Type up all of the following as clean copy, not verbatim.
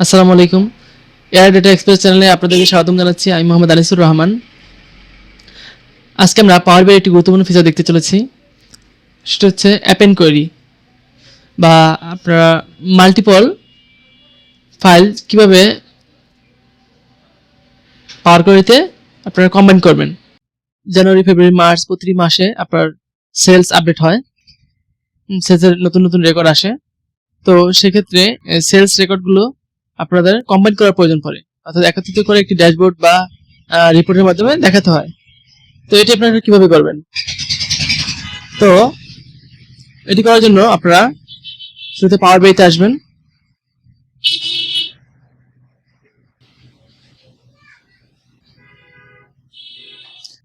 আসসালামু আলাইকুম। Air data express চ্যানেলে আপনাদেরকে স্বাগতম জানাচ্ছি। আমি মোহাম্মদ আনিসুর রহমান। আজকে আমরা পাওয়ার বিআই একটি গুরুত্বপূর্ণ ফিচার দেখতে চলেছি। সেটা হচ্ছে অ্যাপ এনকোয়ারি, বা আপনারা মাল্টিপল ফাইল কিভাবে পাওয়ার কোয়েরিতে আপনারা কম্বাইন করবেন। জানুয়ারি, ফেব্রুয়ারি, মার্চ প্রতিটি মাসে আপনার সেলস আপডেট হয়, সেলসের নতুন নতুন রেকর্ড আসে। তো সেক্ষেত্রে সেলস রেকর্ডগুলো আপনাদের কম্বাইন করার প্রয়োজন পড়ে, অর্থাৎ একত্রিত করে একটি ড্যাশবোর্ড বা রিপোর্টের মাধ্যমে দেখাতে হয়। তো এটি আপনারা কিভাবে করবেন? তো এটি করার জন্য আপনারা শুরুতে পাওয়ার বিআইতে আসবেন।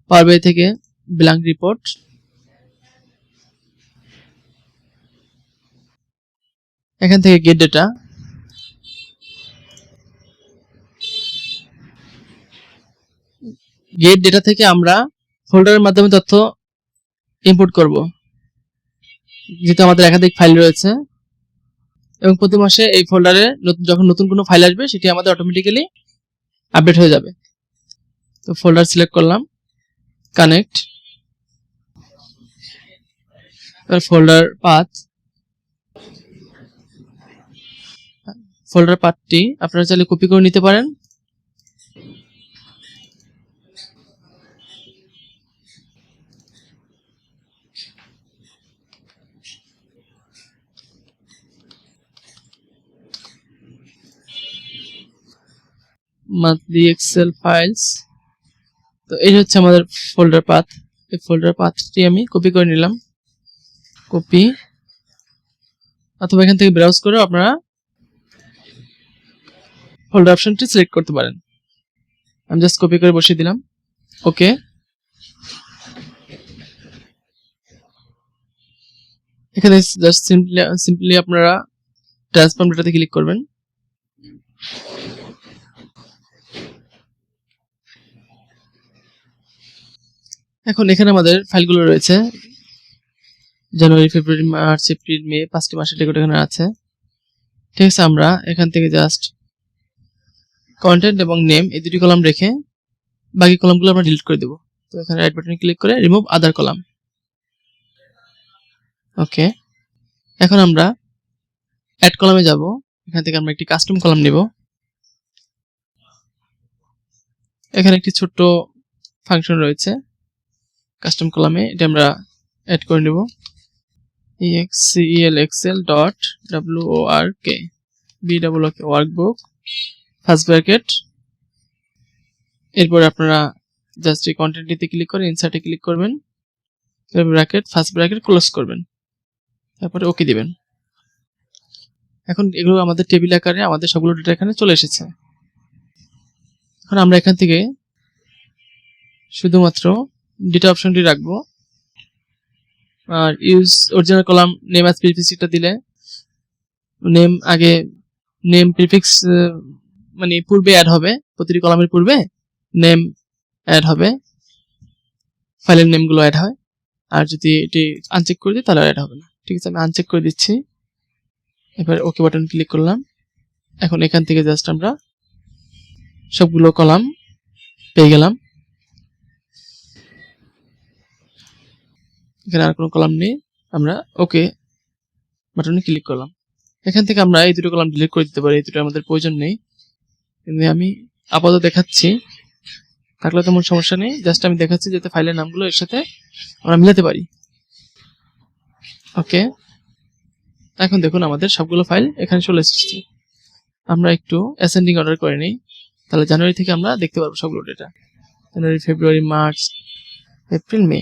পাওয়ার বিআই থেকে ব্ল্যাঙ্ক রিপোর্ট, এখান থেকে গেট ডেটা, গেট ডেটা থেকে আমরা ফোল্ডারের মাধ্যমে তথ্য ইনপুট করব, যেহেতু আমাদের একাধিক ফাইল রয়েছে, এবং প্রতি মাসে এই ফোল্ডারে যখন নতুন কোনো ফাইল আসবে সেটি আমাদের অটোমেটিক্যালি আপডেট হয়ে যাবে। তো ফোল্ডার সিলেক্ট করলাম, কানেক্ট, ফোল্ডার পাথ, ফোল্ডার পাথটি আপনারা চাইলে কপি করে নিতে পারেন। Monthly excel files. তো এই হচ্ছে আমাদের ফোল্ডার পাথ। এই ফোল্ডার পাথটি আমি কপি করে নিলাম, কপি, অথবা এখান থেকে ব্রাউজ করে আপনারা ফোল্ডার অপশনটি সিলেক্ট করতে পারেন। আমি জাস্ট কপি করে বসিয়ে দিলাম, ওকে। এখানে জাস্ট সিম্পলি আপনারা ট্রান্সফর্ম ডেটাতে ক্লিক করবেন। এখন এখানে আমাদের ফাইলগুলো রয়েছে, জানুয়ারি, ফেব্রুয়ারি, মার্চ, এপ্রিল, মে, 5টি মাসের রেকর্ড এখানে আছে। ঠিক আছে, আমরা এখান থেকে জাস্ট কন্টেন্ট এবং নেম এই দুটি কলাম রেখে বাকি কলামগুলো আমরা ডিলিট করে দেব। তো এখানে রাইট বাটনে ক্লিক করে রিমুভ আদার কলাম, ওকে। এখন আমরা অ্যাড কলামে যাব। এখান থেকে আমরা একটি কাস্টম কলাম নেব। এখানে একটি ছোট্ট ফাংশন রয়েছে কাস্টম কলামে, এটা আমরা অ্যাড করে নেব। excel dot work bwok workbook, first bracket. এরপর আপনারা জাস্ট এই কন্টেন্টটিতে ক্লিক করে ইনসার্টে ক্লিক করবেন, ব্র্যাকেট, ফার্স্ট ব্র্যাকেট ক্লোজ করবেন, তারপরে ওকে দিবেন। এখন এগুলো আমাদের টেবিল আকারে আমাদের সবগুলো ডেটা এখানে চলে এসেছে। এখন আমরা এখান থেকে শুধুমাত্র ডেটা অপশনটি রাখবো, আর use original column name as প্রিফিক্সটা দিলে নেম আগে, নেম প্রিফিক্স মানে পূর্বে অ্যাড হবে, প্রতিটি কলামের পূর্বে নেম অ্যাড হবে, ফাইলের নেমগুলো অ্যাড হয়। আর যদি এটি আনচেক করে দিই তাহলে অ্যাড হবে না। ঠিক আছে, আমি আনচেক করে দিচ্ছি। এবার ওকে বাটন ক্লিক করলাম। এখন এখান থেকে জাস্ট আমরা সবগুলো কলাম পেয়ে গেলাম। এখানে আর কোনো কলাম নেই, আমরা ওকে বাটনে ক্লিক করলাম। এখান থেকে আমরা এই দুটো কলাম ডিলিট করে দিতে পারি, এই দুটো আমাদের প্রয়োজন নেই, কিন্তু আমি আপাতত দেখাচ্ছি, থাকলে তেমন সমস্যা নেই। জাস্ট আমি দেখাচ্ছি যাতে ফাইলের নামগুলো এর সাথে আমরা মিলাতে পারি, ওকে। এখন দেখুন আমাদের সবগুলো ফাইল এখানে চলে এসেছে। আমরা একটু অ্যাসেন্ডিং অর্ডার করে নিই, তাহলে জানুয়ারি থেকে আমরা দেখতে পারবো সবগুলো ডেটা, জানুয়ারি, ফেব্রুয়ারি, মার্চ, এপ্রিল, মে।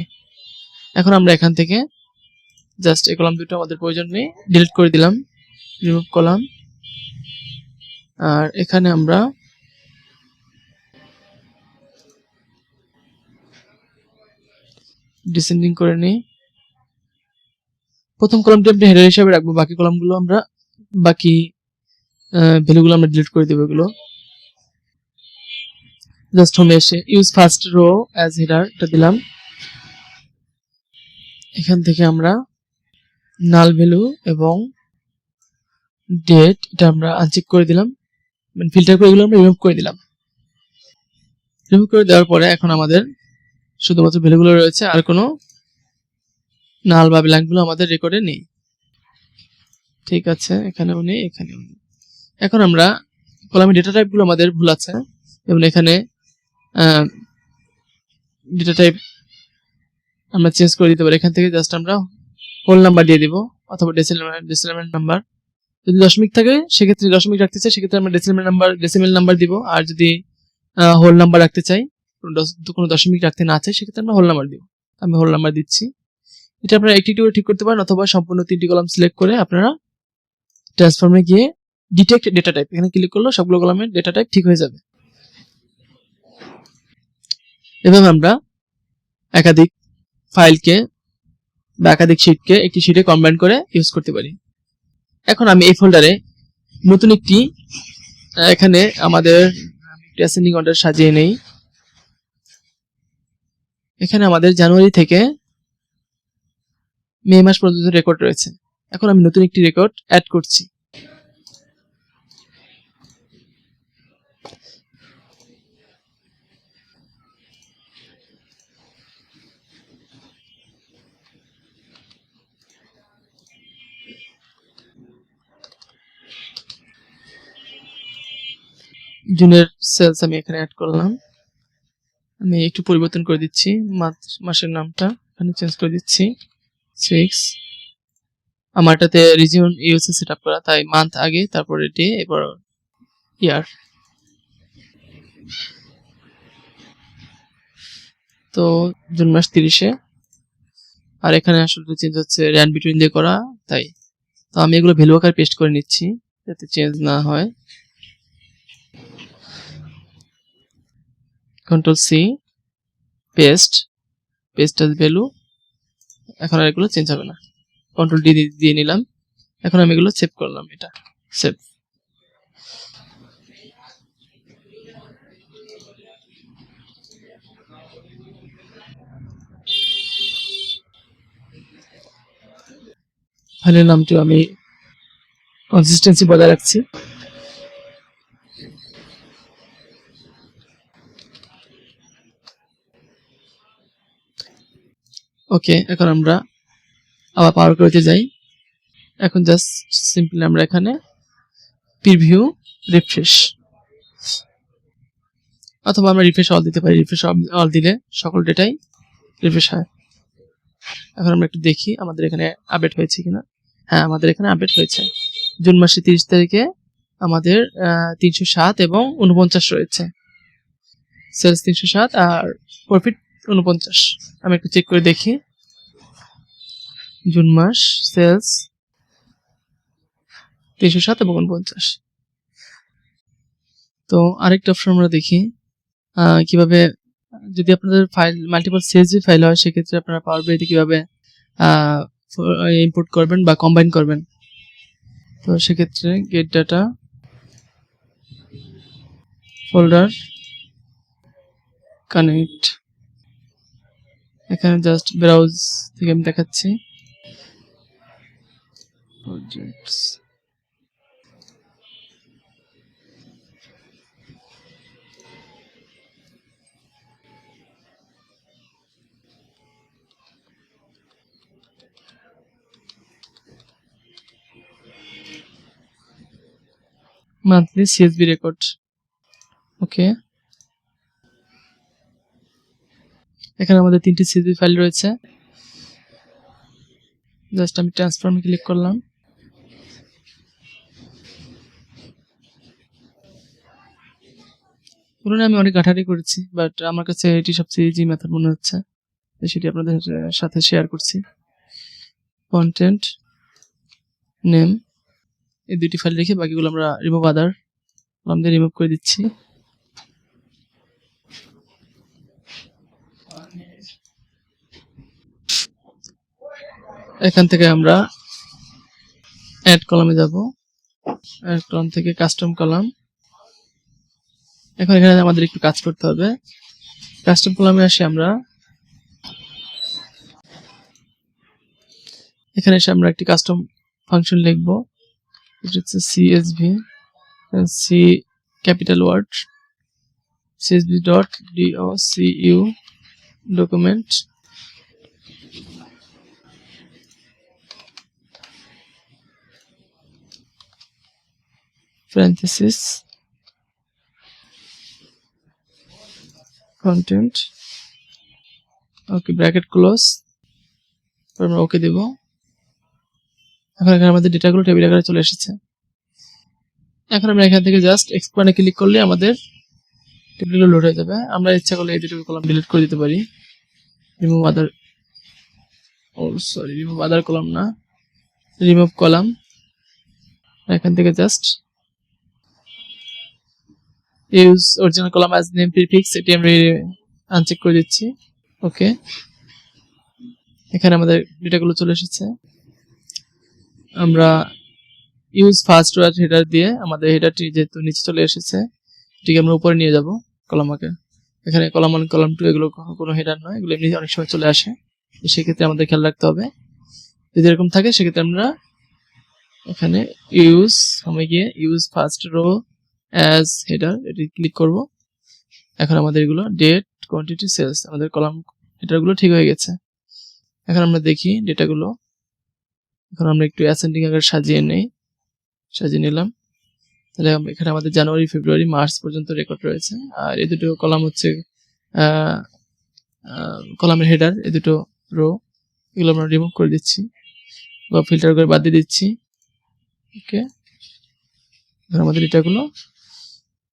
এখন আমরা এখান থেকে জাস্ট এই কলাম দুটো আমাদের প্রয়োজন নেই, ডিলিট করে দিলাম, রিমুভ কলাম। আর এখানে আমরা ডিসেন্ডিং করে নিই। প্রথম কলামটি আমরা হেডার হিসেবে রাখবো, বাকি কলামগুলো আমরা বাকি ভ্যালুগুলো আমরা ডিলিট করে দেবো। এগুলো জাস্ট হোমে এসে use first row as header এটা দিলাম। এখান থেকে আমরা নাল ভ্যালু এবং ডেট এটা আমরা আনচেক করে দিলাম। মানে ফিল্টার করে এগুলো আমরা রিমুভ করে দিলাম। রিমুভ করে দেওয়ার পরে এখন আমাদের শুধুমাত্র ভ্যালুগুলো রয়েছে, আর কোনো নাল বা ব্ল্যাঙ্কগুলো আমাদের রেকর্ডে নেই। ঠিক আছে, এখানেও নেই, এখানেও নেই। এখন আমরা কলামে ডেটা টাইপগুলো আমাদের ভুল আছে, এবং এখানে ডেটা টাইপ আমরা চেঞ্জ করে দিতে পারি। এখান থেকে জাস্ট আমরা হোল নাম্বার দিয়ে দিব, অথবা ডেসিমেল নাম্বার। যদি দশমিক থাকে সেক্ষেত্রে দশমিক রাখতে চাই, সেক্ষেত্রে আমরা ডেসিমেল নাম্বার দিব। আর যদি হোল নাম্বার রাখতে চাই, কোনো দশমিক রাখতে না চাই, সেক্ষেত্রে আমরা হোল নাম্বার দিব। আমি হোল নাম্বার দিচ্ছি। এটা আপনারা একটি করে ঠিক করতে পারেন, অথবা সম্পূর্ণ 3টি কলাম সিলেক্ট করে আপনারা ট্রান্সফর্মে গিয়ে ডিটেক্ট ডেটা টাইপ এখানে ক্লিক করলে সবগুলো কলামের ডেটা টাইপ ঠিক হয়ে যাবে। এভাবে আমরা একাধিক ফাইলকে বা একাধিক শিটকে একটি শিটে কম্বাইন করে ইউজ করতে পারি। এখন আমি এই ফোল্ডারে নতুন একটি এখানে আমাদের অ্যাসেন্ডিং অর্ডার সাজিয়ে নেই। এখানে আমাদের জানুয়ারি থেকে মে মাস পর্যন্ত রেকর্ড রয়েছে। এখন আমি নতুন একটি রেকর্ড অ্যাড করছি। জুনের সেলস আমি এখানে অ্যাড করলাম। আমি একটু পরিবর্তন করে দিচ্ছি, মাসের নামটা এখানে চেঞ্জ করে দিচ্ছি 6। আমারটাতে রিজিয়ন ইউএসএ সেটআপ করা, তাই মান্থ আগে, তারপরে ডে, এরপর ইয়ার। তো জুন মাস 30-এ। আর এখানে আসলে চেঞ্জ হচ্ছে র্যান বিটুইন দিয়ে করা, তাই তো আমি এগুলো ভ্যালু আকারে পেস্ট করে নিচ্ছি যাতে চেঞ্জ না হয়। Control C, paste as value. এখন আর এগুলো চেঞ্জ হবে না। কন্ট্রোল ডি দিয়ে নিলাম। এখন আমি এগুলো সেভ করলাম, এটা সেভ। ফাইলের নামটিও আমি কনসিস্টেন্সি বজায় রাখছি। ওকে, এখন আমরা আবার পাওয়ার করতে যাই। এখন জাস্ট সিম্পলি আমরা এখানে প্রিভিউ রিফ্রেশ, অথবা আমরা রিফ্রেশ অল দিতে পারি। রিফ্রেশ অল দিলে সকল ডেটাই রিফ্রেশ হয়। এখন আমরা একটু দেখি আমাদের এখানে আপডেট হয়েছে কিনা। হ্যাঁ, আমাদের এখানে আপডেট হয়েছে। জুন মাসের 30 তারিখে আমাদের 307 এবং 49 রয়েছে। সেলস 307 আর প্রফিট 49। আমি একটু চেক করে দেখি। জুন মাস সেলস 307 এবং 49। তো আরেকটা অপশন আমরা দেখি কিভাবে, যদি আপনাদের ফাইল মাল্টিপল সিএসভি ফাইল হয়, সেক্ষেত্রে আপনারা পাওয়ার বিআইতে কিভাবে ইম্পোর্ট করবেন বা কম্বাইন করবেন। তো সেক্ষেত্রে গেট ডাটা, ফোল্ডার, কানেক্ট, এখানে জাস্ট ব্রাউজ থেকে আমি দেখাচ্ছি projects. Monthly CSV record. Okay, এখানে আমাদের 3টি সিএসভি ফাইল রয়েছে। জাস্ট আমি ট্রান্সফর্মে ক্লিক করলাম। পুরো আমি অনেক ঘাটাঘাটি করেছি, বাট আমার কাছে এটি সবচেয়ে ইজি মেথড মনে হচ্ছে, সেটি আপনাদের সাথে শেয়ার করছি। কন্টেন্ট, নেম, এই দুটি ফাইল রেখে বাকিগুলো আমরা রিমুভ আদার দিয়ে রিমুভ করে দিচ্ছি। এখান থেকে আমরা অ্যাড কলামে যাব। অ্যাড কলাম থেকে কাস্টম কলাম। এখন এখানে আমাদের একটু কাজ করতে হবে। কাস্টম কলামে আসি আমরা। এখানে এসে আমরা একটি কাস্টম ফাংশন লিখব, এটা হচ্ছে CSV, capital word, csv.docu document, parenthesis, content, ওকে ব্র্যাকেট ক্লোজ, আমরা ওকে দেব। এখন এখানে আমাদের ডেটাগুলো টেবিল আকারে চলে এসেছে। এখন আমরা এখান থেকে জাস্ট এক্সপ্যান্ডে ক্লিক করলে আমাদের টেবিলগুলো লোড হয়ে যাবে। আমরা ইচ্ছা করলে এই দুটো কলাম ডিলিট করে দিতে পারি। রিমুভ আদার কলাম না, রিমুভ কলাম। এখান থেকে just use original column as name prefix, এটি আমরা আনচেক করে দিচ্ছি। ওকে, এখানে আমাদের ডেটাগুলো চলে এসেছে। আমরা ইউজ ফার্স্ট ওয়ার্ড হেডার দিয়ে আমাদের হেডারটি যেহেতু নিচে চলে এসেছে, এটিকে আমরা উপরে নিয়ে যাব কলামাকে। এখানে কলাম 1 কলাম 2 এগুলো কোনো হেডার নয়, এগুলো এমনি অনেক সময় চলে আসে, সেক্ষেত্রে আমাদের খেয়াল রাখতে হবে। যদি এরকম থাকে সেক্ষেত্রে আমরা এখানে use first row as header এটি ক্লিক করব। এখন আমাদের এগুলো ডেট, কোয়ান্টিটি, সেলস, আমাদের কলাম হেডারগুলো ঠিক হয়ে গেছে। এখন আমরা দেখি ডেটাগুলো। এখন আমরা একটু অ্যাসেন্ডিং আকারে সাজিয়ে নিলাম। তাহলে এখানে আমাদের জানুয়ারি, ফেব্রুয়ারি, মার্চ পর্যন্ত রেকর্ড রয়েছে। আর এই দুটো কলাম হচ্ছে কলামের হেডার, এই দুটো রো, এগুলো আমরা রিমুভ করে দিচ্ছি বা ফিল্টার করে বাদ দিয়ে দিচ্ছি। ওকে, এখন আমাদের ডেটাগুলো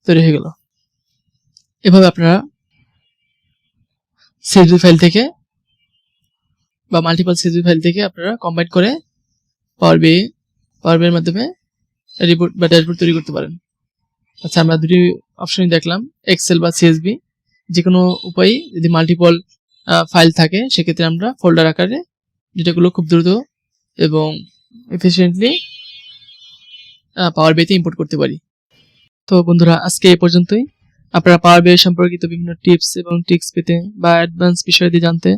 তৈরি হয়ে গেল। এভাবে আপনারা সিএসভি ফাইল থেকে বা মাল্টিপল সিএসভি ফাইল থেকে আপনারা কম্বাইন করে পাওয়ার বি এর মাধ্যমে রিপোর্ট বা ড্যাশবোর্ড তৈরি করতে পারেন। আচ্ছা, আমরা দুটি অপশনই দেখলাম, এক্সেল বা সিএসভি। যে কোনো উপায়ে যদি মাল্টিপল ফাইল থাকে সেক্ষেত্রে আমরা ফোল্ডার আকারে ডেটাগুলো খুব দ্রুত এবং এফিশিয়েন্টলি পাওয়ার বিতে ইম্পোর্ট করতে পারি। তো বন্ধুরা, আজকে এই পর্যন্তই। আপনারা পাওয়ার বি সম্পর্কিত বিভিন্ন টিপস এবং ট্রিক্স পেতে বা অ্যাডভান্স বিষয়াদি জানতে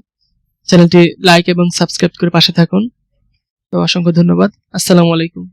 চ্যানেলটি লাইক এবং সাবস্ক্রাইব করে পাশে থাকুন। তো অসংখ্য ধন্যবাদ। আসসালামু আলাইকুম।